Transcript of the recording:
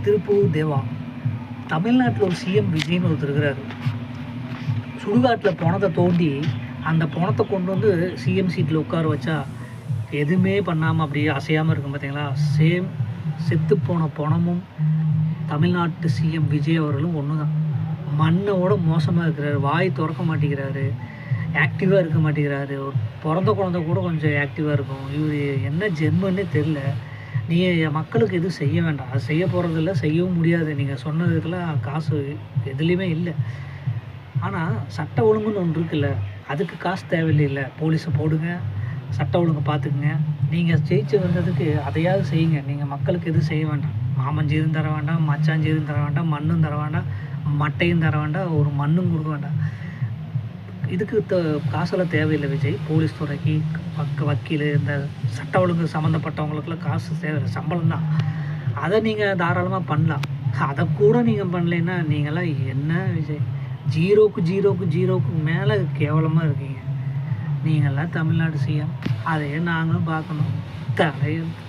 திருப்பூர் தேவா. தமிழ்நாட்டில் ஒரு சிஎம் விஜய்னு ஒருத்தர் இருக்கிறாரு. சுடுகாட்டில் பணத்தை தோண்டி அந்த பணத்தை கொண்டு வந்து சிஎம் சீட்டில் உட்கார வச்சா எதுவுமே பண்ணாமல் அப்படியே அசையாமல் இருக்கும் பார்த்தீங்களா? சேம் செத்துப்போன பணமும் தமிழ்நாட்டு சிஎம் விஜய் அவர்களும் ஒன்று தான். மண்ணோட மோசமாக இருக்கிறாரு. வாய் திறக்க மாட்டேங்கிறாரு, ஆக்டிவாக இருக்க மாட்டேங்கிறாரு. ஒரு பிறந்த குழந்தை கூட கொஞ்சம் ஆக்டிவாக இருக்கும். இவர் என்ன ஜென்மன்னே தெரில. நீங்கள் மக்களுக்கு எதுவும் செய்ய வேண்டாம், அது செய்ய போகிறதில்ல, செய்யவும் முடியாது. நீங்கள் சொன்னதுக்கெல்லாம் காசு எதுலேயுமே இல்லை. ஆனால் சட்ட ஒழுங்குன்னு ஒன்று இருக்குல்ல, அதுக்கு காசு தேவையில்லை. போலீஸை போடுங்க, சட்ட ஒழுங்கு பார்த்துக்குங்க. நீங்கள் ஜெயிச்சு வந்ததுக்கு அதையாவது செய்யுங்க. நீங்கள் மக்களுக்கு எதுவும் செய்ய வேண்டாம். மாமஞ்சீரும் தர வேண்டாம், மச்சாஞ்சீரும் தர வேண்டாம், மண்ணும் தர வேண்டாம், மட்டையும் தர வேண்டாம், ஒரு மண்ணும் கொடுக்க வேண்டாம். இதுக்கு காசெல்லாம் தேவையில்லை விஜய். போலீஸ் துறைக்கு, வக்கீல், இந்த சட்ட ஒழுங்கு சம்மந்தப்பட்டவங்களுக்குலாம் காசு தேவை, சம்பளம் தான். அதை நீங்கள் தாராளமாக பண்ணலாம். அதை கூட நீங்கள் பண்ணலைன்னா நீங்களாம் என்ன விஜய்? ஜீரோக்கு மேலே கேவலமாக இருக்கீங்க. நீங்கள்லாம் தமிழ்நாடு சிஎம், அதையே நாங்களும் பார்க்கணும். தலையெழுத்து.